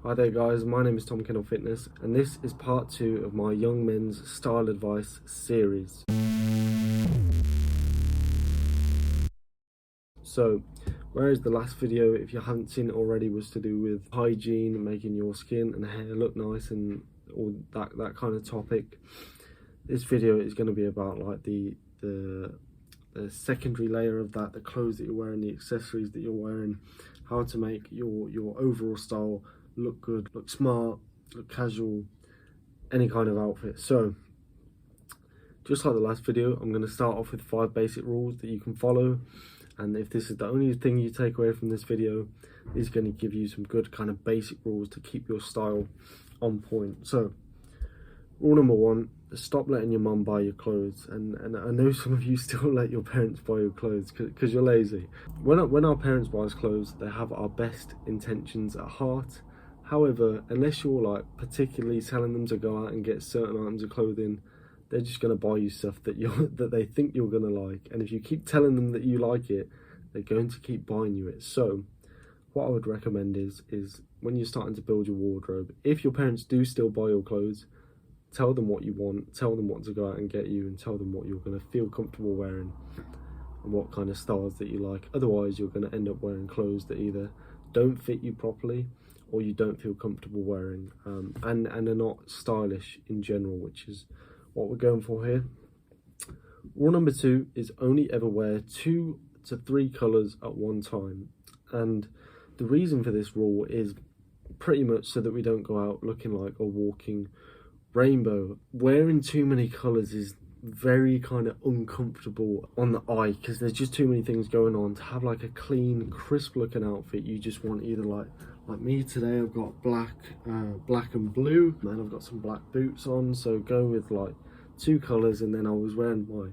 Hi there guys, my name is Tom Kendall Fitness and this is part 2 of my Young Men's Style Advice series. So, whereas the last video, if you haven't seen it already, was to do with hygiene, making your skin and hair look nice and all that kind of topic, this video is going to be about like the secondary layer of that, the clothes that you're wearing, the accessories that you're wearing, how to make your overall style look good, look smart, look casual, any kind of outfit. So just like the last video, I'm going to start off with 5 basic rules that you can follow, and if this is the only thing you take away from this video, this is going to give you some good kind of basic rules to keep your style on point. So rule number 1, stop letting your mum buy your clothes. And I know some of you still let your parents buy your clothes because you're lazy. When our parents buy us clothes, they have our best intentions at heart. However, unless you're like particularly telling them to go out and get certain items of clothing, they're just going to buy you stuff that they think you're going to like. And if you keep telling them that you like it, they're going to keep buying you it. So what I would recommend is when you're starting to build your wardrobe, if your parents do still buy your clothes, tell them what you want, tell them what to go out and get you, and tell them what you're going to feel comfortable wearing and what kind of styles that you like. Otherwise, you're going to end up wearing clothes that either don't fit you properly or you don't feel comfortable wearing, and are not stylish in general, which is what we're going for here. Rule number 2 is only ever wear 2 to 3 colours at one time. And the reason for this rule is pretty much so that we don't go out looking like a walking rainbow. Wearing too many colours is very kind of uncomfortable on the eye because there's just too many things going on. To have like a clean, crisp looking outfit, you just want either like me today, I've got black and blue, and I've got some black boots on, so go with like 2 colours. And then I was wearing my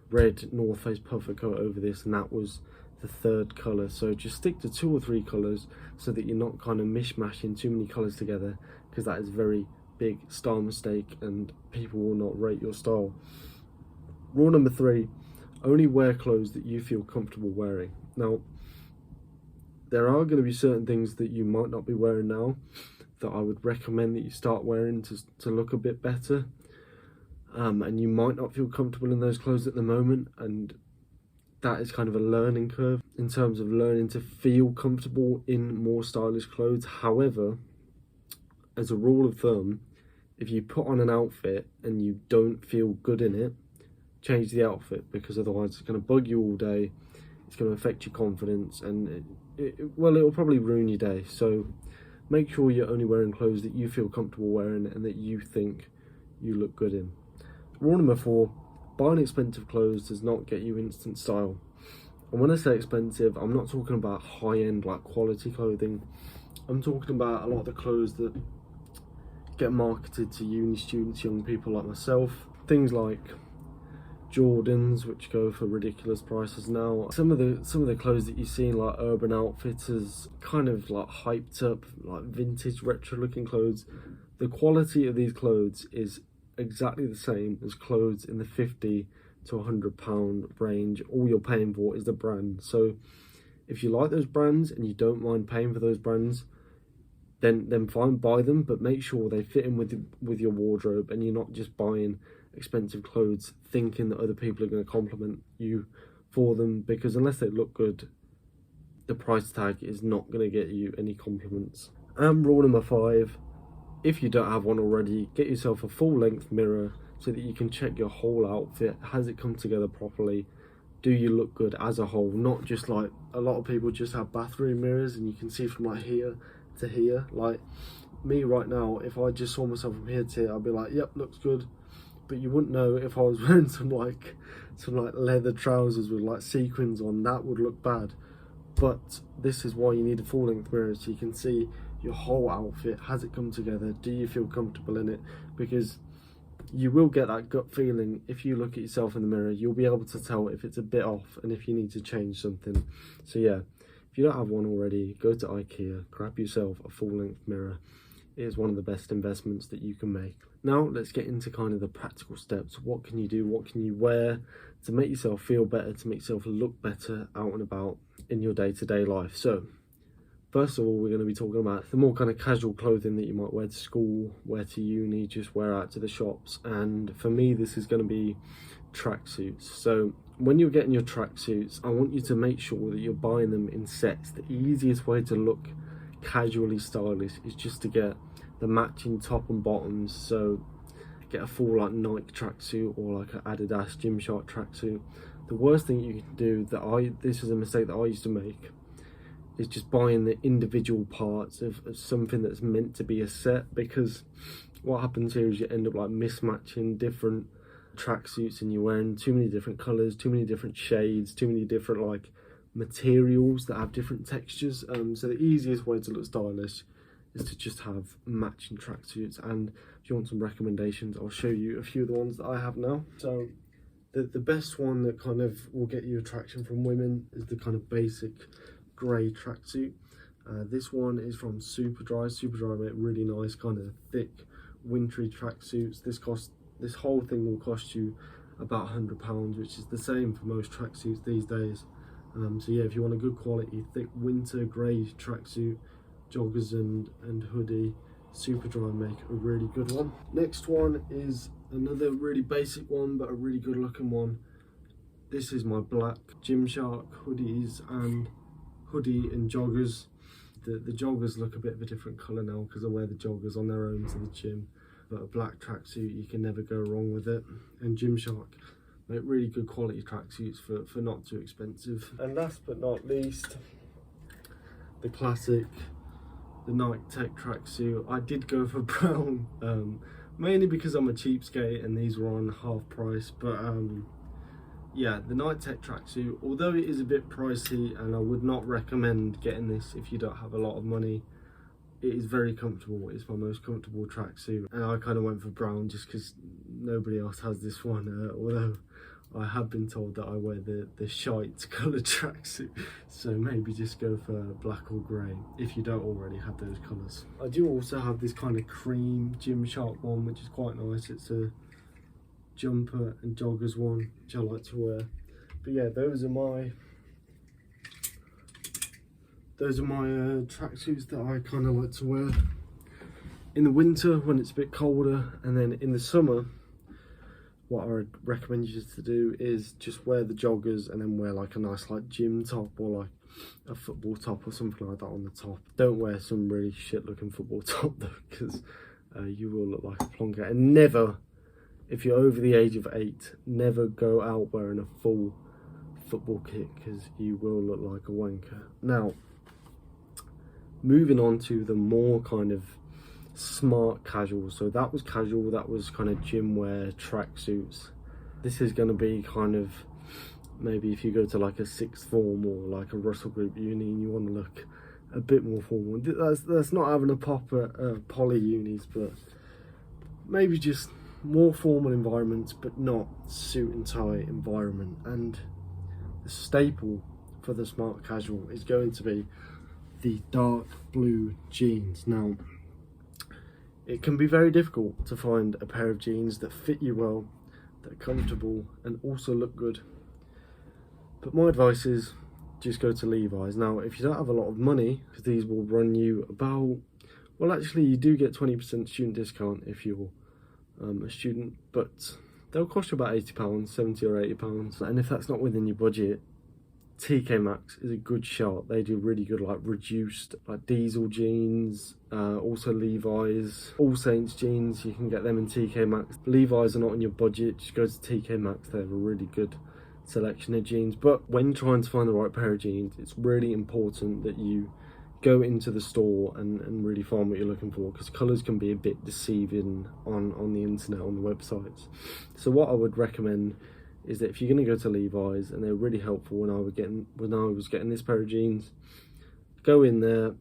red North Face puffer coat over this, and that was the 3rd colour. So just stick to 2 or 3 colours so that you're not kind of mishmashing too many colours together, because that is a very big style mistake and people will not rate your style. Rule number 3, only wear clothes that you feel comfortable wearing. Now, there are going to be certain things that you might not be wearing now that I would recommend that you start wearing to look a bit better, and you might not feel comfortable in those clothes at the moment, and that is kind of a learning curve in terms of learning to feel comfortable in more stylish clothes. However, as a rule of thumb, if you put on an outfit and you don't feel good in it, change the outfit, because otherwise it's going to bug you all day, it's going to affect your confidence, and it'll probably ruin your day. So make sure you're only wearing clothes that you feel comfortable wearing and that you think you look good in. Rule number 4, buying expensive clothes does not get you instant style. And when I say expensive, I'm not talking about high-end like quality clothing. I'm talking about a lot of the clothes that get marketed to uni students, young people like myself. Things like Jordans, which go for ridiculous prices now. Some of the clothes that you see in like Urban Outfitters, kind of like hyped up, like vintage retro looking clothes. The quality of these clothes is exactly the same as clothes in the £50 to £100 range. All you're paying for is the brand. So if you like those brands and you don't mind paying for those brands, then fine, buy them, but make sure they fit in with your wardrobe, and you're not just buying expensive clothes thinking that other people are going to compliment you for them, because unless they look good, the price tag is not going to get you any compliments. And rule number 5, if you don't have one already, get yourself a full-length mirror so that you can check your whole outfit. Has it come together properly? Do you look good as a whole? Not just like a lot of people just have bathroom mirrors and you can see from like here to here. Like me right now, if I just saw myself from here to here, I'd be like, yep, looks good. But you wouldn't know if I was wearing some leather trousers with like sequins on. That would look bad. But this is why you need a full-length mirror, so you can see your whole outfit. Has it come together? Do you feel comfortable in it? Because you will get that gut feeling. If you look at yourself in the mirror, you'll be able to tell if it's a bit off and if you need to change something. So yeah, if you don't have one already, go to IKEA, grab yourself a full-length mirror. It is one of the best investments that you can make. Now let's get into kind of the practical steps. What can you do? What can you wear to make yourself feel better, to make yourself look better out and about in your day-to-day life? So First of all, we're going to be talking about the more kind of casual clothing that you might wear to school, wear to uni, just wear out to the shops. And for me, this is going to be tracksuits. So when you're getting your tracksuits, I want you to make sure that you're buying them in sets. The easiest way to look casually stylish is just to get the matching top and bottoms. So get a full like Nike tracksuit or like an Adidas Gymshark tracksuit. The worst thing you can do, this is a mistake that I used to make, is just buying the individual parts of something that's meant to be a set, because what happens here is you end up like mismatching different tracksuits and you're wearing too many different colors, too many different shades, too many different like materials that have different textures. So the easiest way to look stylish is to just have matching tracksuits. And if you want some recommendations, I'll show you a few of the ones that I have now. So the best one that kind of will get you attraction from women is the kind of basic grey tracksuit. This one is from Superdry. Superdry make really nice kind of thick wintry tracksuits. This whole thing will cost you about £100, which is the same for most tracksuits these days. So yeah, if you want a good quality thick winter grey tracksuit, joggers and hoodie, Superdry make a really good one. Next one is another really basic one but a really good looking one. This is my black Gymshark hoodies and hoodie and joggers. The joggers look a bit of a different colour now because I wear the joggers on their own to the gym, but a black tracksuit, you can never go wrong with it. And Gymshark make really good quality tracksuits for not too expensive. And last but not least, the classic, the Nike Tech tracksuit. I did go for brown, mainly because I'm a cheapskate and these were on half price, but yeah, the Nike Tech tracksuit, although it is a bit pricey and I would not recommend getting this if you don't have a lot of money, it is very comfortable. It's my most comfortable tracksuit, and I kind of went for brown just because nobody else has this one, although I have been told that I wear the shite coloured tracksuit, so maybe just go for black or grey if you don't already have those colours. I do also have this kind of cream Gymshark one, which is quite nice. It's a jumper and joggers one, which I like to wear. But yeah, those are my tracksuits that I kind of like to wear in the winter when it's a bit colder, and then in the summer what I would recommend you to do is just wear the joggers and then wear like a nice like gym top or like a football top or something like that on the top. Don't wear some really shit looking football top though, because you will look like a plonker. And never, if you're over the age of 8, never go out wearing a full football kit, because you will look like a wanker. Now, moving on to the more kind of smart casual. So that was casual, that was kind of gym wear, tracksuits. This is going to be kind of, maybe if you go to like a sixth form or like a Russell Group uni and you want to look a bit more formal. That's not having a pop at poly unis, but maybe just more formal environments, but not suit and tie environment. And the staple for the smart casual is going to be the dark blue jeans. Now, it can be very difficult to find a pair of jeans that fit you well, that are comfortable and also look good. But my advice is just go to Levi's. Now, if you don't have a lot of money, because these will run you about, well actually you do get 20% student discount if you're a student, but they'll cost you about £80, £70 or £80. And if that's not within your budget, TK Maxx is a good shot. They do really good like reduced like diesel jeans, also Levi's, All Saints jeans, you can get them in TK Maxx. Levi's are not on your budget, just go to TK Maxx, they have a really good selection of jeans. But when trying to find the right pair of jeans, it's really important that you go into the store and really find what you're looking for, because colours can be a bit deceiving on the internet, on the websites. So what I would recommend is that if you're going to go to Levi's, and they're really helpful when I was getting this pair of jeans, go in there,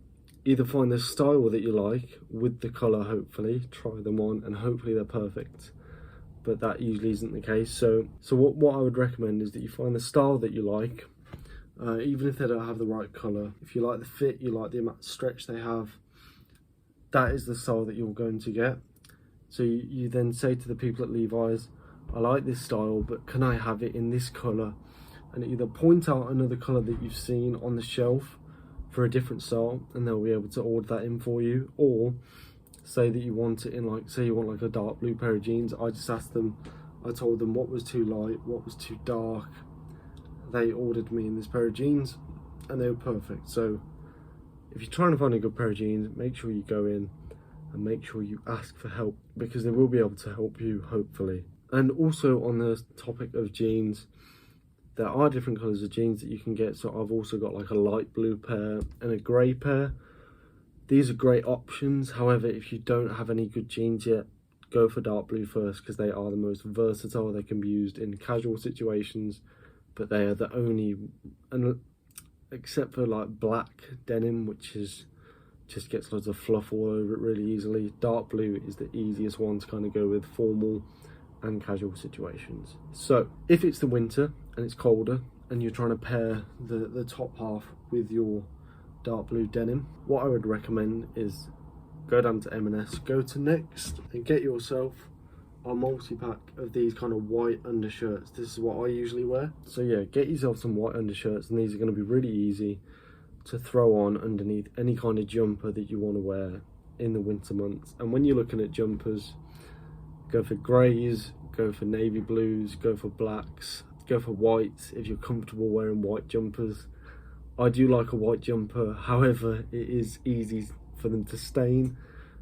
either find the style that you like with the colour, hopefully, try them on, and hopefully they're perfect. But that usually isn't the case. So what I would recommend is that you find the style that you like, even if they don't have the right colour. If you like the fit, you like the amount of stretch they have, that is the style that you're going to get. So you then say to the people at Levi's, I like this style, but can I have it in this colour? And either point out another colour that you've seen on the shelf, for a different style, and they'll be able to order that in for you. Or say that you want it in, like, say you want like a dark blue pair of jeans. I just asked them, I told them what was too light, what was too dark. They ordered me in this pair of jeans and they were perfect. So if you're trying to find a good pair of jeans, make sure you go in and make sure you ask for help, because they will be able to help you, hopefully. And also on the topic of jeans, there are different colours of jeans that you can get. So I've also got like a light blue pair and a grey pair. These are great options. However, if you don't have any good jeans yet, go for dark blue first, because they are the most versatile. They can be used in casual situations, but they are the only, and except for like black denim, which is just gets loads of fluff all over it really easily, dark blue is the easiest one to kind of go with formal and casual situations. So if it's the winter and it's colder and you're trying to pair the top half with your dark blue denim, what I would recommend is go down to M&S, go to Next and get yourself a multi-pack of these kind of white undershirts. This is what I usually wear. So yeah, get yourself some white undershirts, and these are going to be really easy to throw on underneath any kind of jumper that you want to wear in the winter months. And when you're looking at jumpers, go for greys, go for navy blues, go for blacks, go for whites if you're comfortable wearing white jumpers. I do like a white jumper, however it is easy for them to stain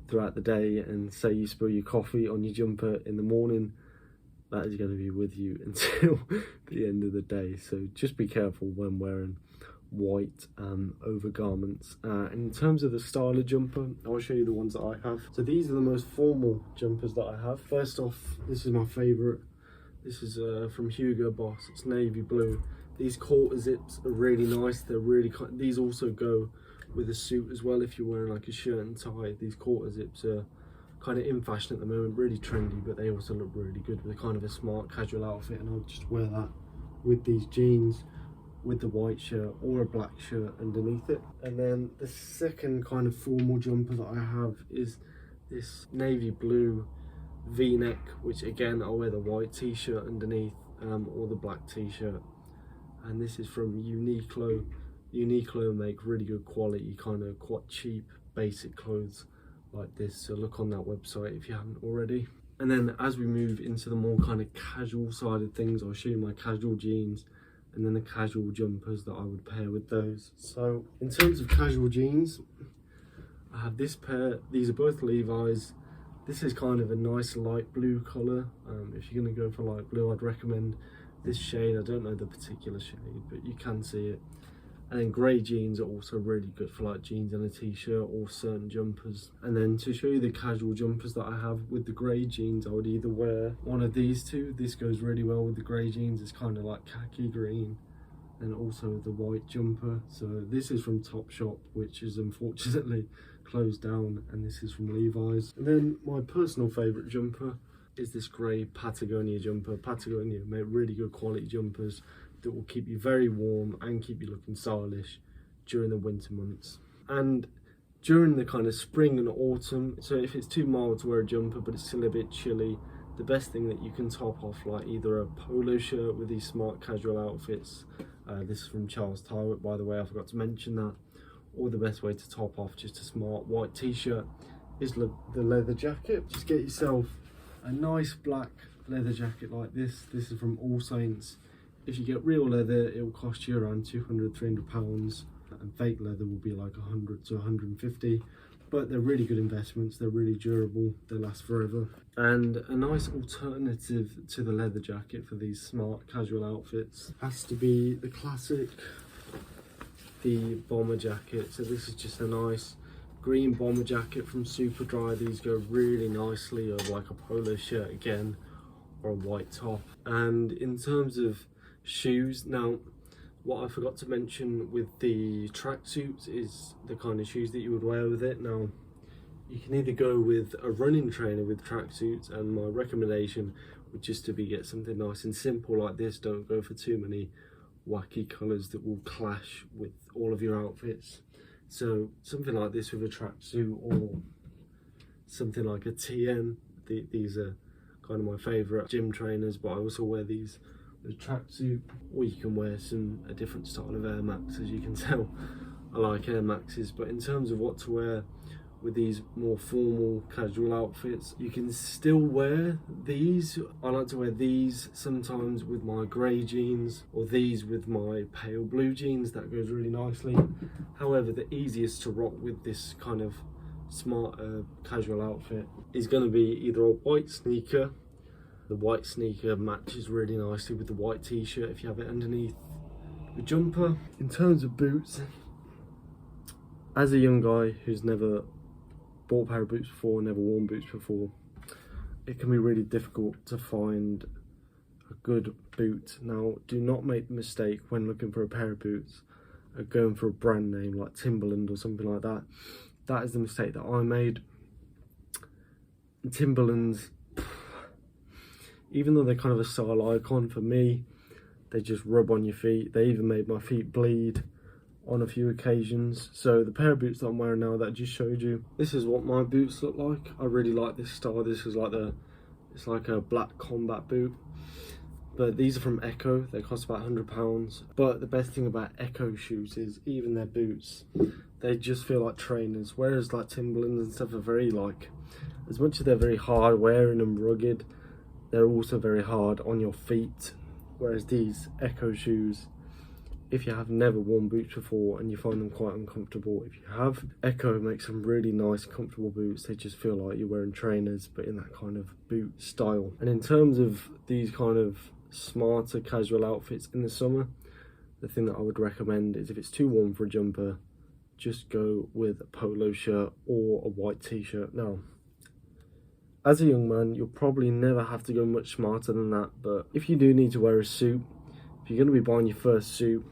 throughout the day, and say you spill your coffee on your jumper in the morning, that is going to be with you until the end of the day. So just be careful when wearing white overgarments. In terms of the style of jumper, I'll show you the ones that I have. So these are the most formal jumpers that I have. First off, this is my favourite. This is from Hugo Boss. It's navy blue. These quarter zips are really nice. They're really these also go with a suit as well. If you're wearing like a shirt and tie, these quarter zips are kind of in fashion at the moment, really trendy, but they also look really good with kind of a smart casual outfit. And I'll just wear that with these jeans, with the white shirt or a black shirt underneath it. And then the second kind of formal jumper that I have is this navy blue v-neck, which again I'll wear the white t-shirt underneath or the black t-shirt. And this is from Uniqlo. Uniqlo make really good quality, kind of quite cheap, basic clothes like this. So look on that website if you haven't already. And then as we move into the more kind of casual side of things, I'll show you my casual jeans and then the casual jumpers that I would pair with those. So in terms of casual jeans, I have this pair. These are both Levi's. This is kind of a nice light blue colour. If you're going to go for light blue, I'd recommend this shade. I don't know the particular shade, but you can see it. And then grey jeans are also really good for like jeans and a t-shirt or certain jumpers. And then to show you the casual jumpers that I have with the grey jeans, I would either wear one of these two. This goes really well with the grey jeans. It's kind of like khaki green, and also the white jumper. So this is from Topshop, which is unfortunately closed down, and this is from Levi's. And then my personal favourite jumper is this grey Patagonia jumper. Patagonia make really good quality jumpers that will keep you very warm and keep you looking stylish during the winter months. And during the kind of spring and autumn, so if it's too mild to wear a jumper but it's still a bit chilly, the best thing that you can top off, like either a polo shirt with these smart casual outfits, this is from Charles Tyrwhitt, by the way, I forgot to mention that, or the best way to top off just a smart white t-shirt is the leather jacket. Just get yourself a nice black leather jacket like this. This is from All Saints. If you get real leather, it will cost you around £200–300, and fake leather will be like 100 to 150. But they're really good investments. They're really durable. They last forever. And a nice alternative to the leather jacket for these smart casual outfits has to be the classic, the bomber jacket. So this is just a nice green bomber jacket from Superdry. These go really nicely with like a polo shirt again, or a white top. And in terms of shoes, now what I forgot to mention with the tracksuits is the kind of shoes that you would wear with it. Now you can either go with a running trainer with tracksuits, and my recommendation would just to be get something nice and simple like this. Don't go for too many wacky colours that will clash with all of your outfits. So something like this with a tracksuit, or something like a TN. These are kind of my favourite gym trainers, but I also wear these with a tracksuit, or you can wear a different style of Air Max, as you can tell. I like Air Maxes, but in terms of what to wear with these more formal casual outfits, you can still wear these. I like to wear these sometimes with my grey jeans, or these with my pale blue jeans. That goes really nicely. However, the easiest to rock with this kind of smarter casual outfit is going to be either a white sneaker. The white sneaker matches really nicely with the white t-shirt if you have it underneath the jumper. In terms of boots, as a young guy who's never bought a pair of boots before, never worn boots before, it can be really difficult to find a good boot. Now, do not make the mistake when looking for a pair of boots of going for a brand name like Timberland or something like that. That is the mistake that I made. Timberlands, even though they're kind of a style icon, for me, they just rub on your feet. They even made my feet bleed on a few occasions. So the pair of boots that I'm wearing now that I just showed you, this is what my boots look like. I really like this style. This is like it's like a black combat boot, but these are from Echo. They cost about £100. But the best thing about Echo shoes is even their boots, they just feel like trainers, whereas like Timberlands and stuff are very like, as much as they're very hard wearing and rugged, they're also very hard on your feet. Whereas these Echo shoes, if you have never worn boots before and you find them quite uncomfortable, if you have, Echo makes some really nice comfortable boots. They just feel like you're wearing trainers, but in that kind of boot style. And in terms of these kind of smarter casual outfits in the summer, the thing that I would recommend is if it's too warm for a jumper, just go with a polo shirt or a white t-shirt. Now, as a young man, you'll probably never have to go much smarter than that, but if you do need to wear a suit, if you're going to be buying your first suit,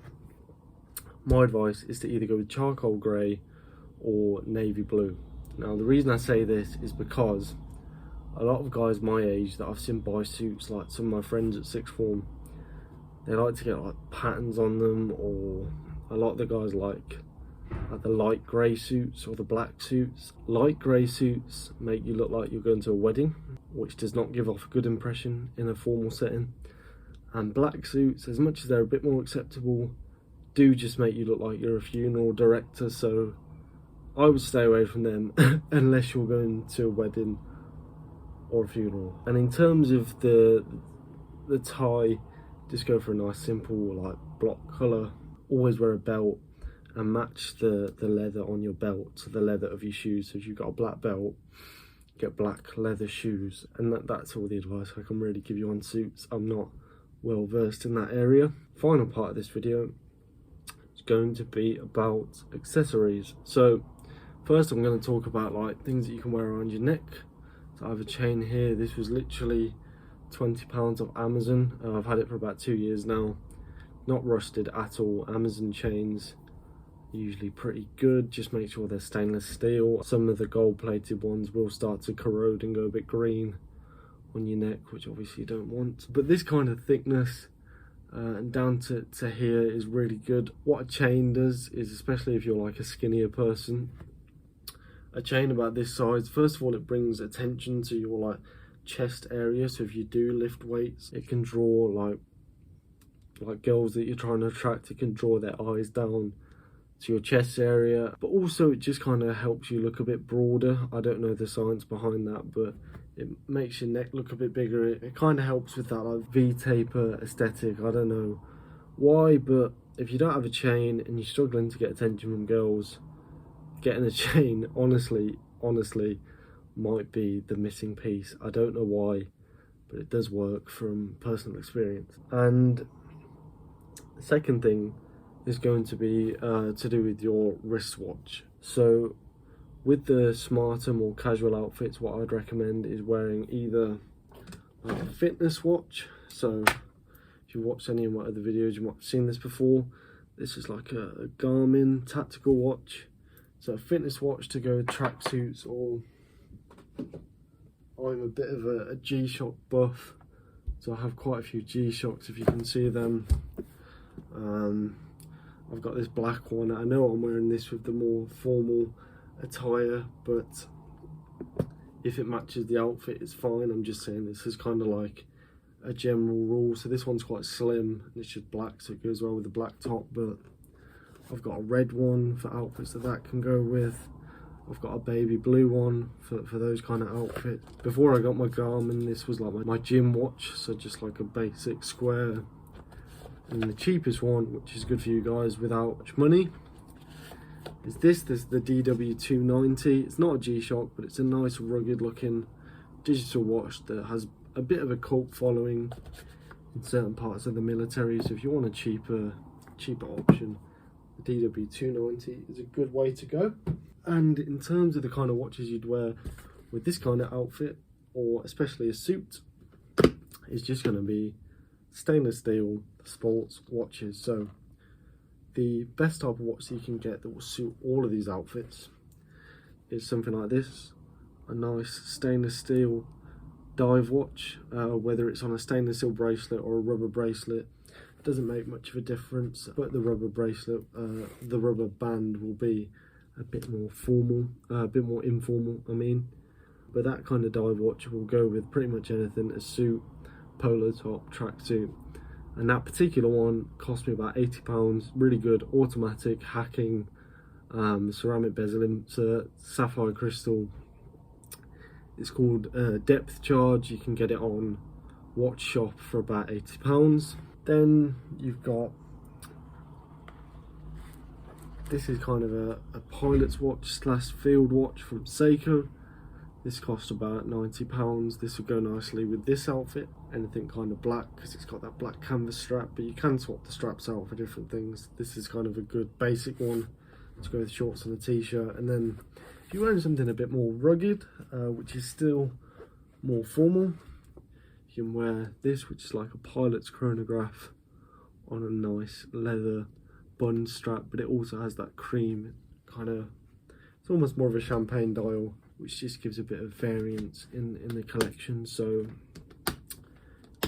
my advice is to either go with charcoal grey or navy blue. Now, the reason I say this is because a lot of guys my age that I've seen buy suits, like some of my friends at sixth form, they like to get like patterns on them, or a lot of the guys like the light grey suits or the black suits. Light grey suits make you look like you're going to a wedding, which does not give off a good impression in a formal setting. And black suits, as much as they're a bit more acceptable, do just make you look like you're a funeral director. So I would stay away from them unless you're going to a wedding or a funeral. And in terms of the tie, just go for a nice simple like block colour. Always wear a belt and match the leather on your belt to the leather of your shoes. So if you've got a black belt, get black leather shoes. And that's all the advice I can really give you on suits. I'm not well versed in that area. Final part of this video is going to be about accessories. So first I'm going to talk about like things that you can wear around your neck. So I have a chain here. This was literally £20 off Amazon. I've had it for about 2 years now. Not rusted at all. Amazon chains usually pretty good. Just make sure they're stainless steel. Some of the gold plated ones will start to corrode and go a bit green on your neck, which obviously you don't want. But this kind of thickness and down to here is really good. What a chain does is, especially if you're like a skinnier person, a chain about this size, first of all, it brings attention to your like chest area. So if you do lift weights, it can draw like girls that you're trying to attract, it can draw their eyes down to your chest area. But also it just kind of helps you look a bit broader. I don't know the science behind that, but it makes your neck look a bit bigger. It kind of helps with that like V-taper aesthetic. I don't know why, but if you don't have a chain and you're struggling to get attention from girls, getting a chain honestly might be the missing piece. I don't know why, but it does work from personal experience. And the second thing is going to be to do with your wristwatch. So with the smarter, more casual outfits, what I'd recommend is wearing either like a fitness watch. So if you watched any of my other videos, you might have seen this before. This is like a Garmin tactical watch. So a fitness watch to go with tracksuits, or I'm a bit of a G-Shock buff, so I have quite a few G-Shocks if you can see them. I've got this black one. I know I'm wearing this with the more formal attire, but if it matches the outfit, it's fine. I'm just saying this is kind of like a general rule. So this one's quite slim and it's just black, so it goes well with the black top, but I've got a red one for outfits that can go with. I've got a baby blue one for those kind of outfits. Before I got my Garmin, this was like my gym watch, so just like a basic square. And the cheapest one, which is good for you guys without much money, is this. This is the DW290. It's not a G-Shock, but it's a nice rugged looking digital watch that has a bit of a cult following in certain parts of the military. So if you want a cheaper option, the DW290 is a good way to go. And in terms of the kind of watches you'd wear with this kind of outfit, or especially a suit, is just going to be stainless steel sports watches. So the best type of watch that you can get that will suit all of these outfits is something like this, a nice stainless steel dive watch. Whether it's on a stainless steel bracelet or a rubber bracelet, doesn't make much of a difference, but the rubber bracelet, the rubber band will be a bit more formal, a bit more informal, I mean. But that kind of dive watch will go with pretty much anything: a suit, polo top, tracksuit. And that particular one cost me about £80. Really good, automatic, hacking, ceramic bezel insert, sapphire crystal. It's called Depth Charge. You can get it on Watch Shop for about £80. Then you've got, this is kind of a pilot's watch slash field watch from Seiko. This costs about £90. This would go nicely with this outfit, anything kind of black, because it's got that black canvas strap, but you can swap the straps out for different things. This is kind of a good basic one to go with shorts and a t-shirt. And then if you're wearing something a bit more rugged, which is still more formal, you can wear this, which is like a pilot's chronograph on a nice leather bun strap, but it also has that cream kind of, it's almost more of a champagne dial, which just gives a bit of variance in the collection. So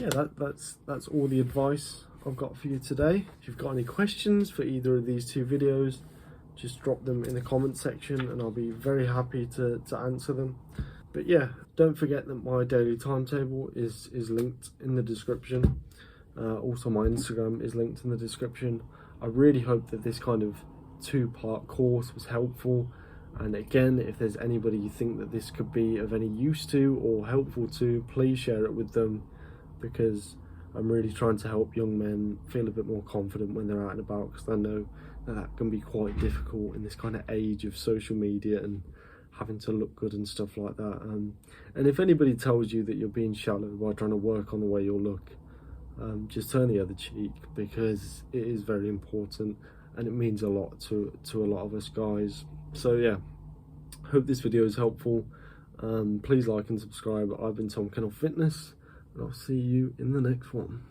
yeah, that's all the advice I've got for you today. If you've got any questions for either of these two videos, just drop them in the comment section and I'll be very happy to answer them. But yeah, don't forget that my daily timetable is linked in the description. Also my Instagram is linked in the description. I really hope that this kind of two-part course was helpful. And again, if there's anybody you think that this could be of any use to or helpful to, please share it with them, because I'm really trying to help young men feel a bit more confident when they're out and about, because I know that can be quite difficult in this kind of age of social media and having to look good and stuff like that. And if anybody tells you that you're being shallow by trying to work on the way you look, just turn the other cheek, because it is very important and it means a lot to a lot of us guys. So yeah, hope this video is helpful. Please like and subscribe. I've been Tom Kendall Fitness, and I'll see you in the next one.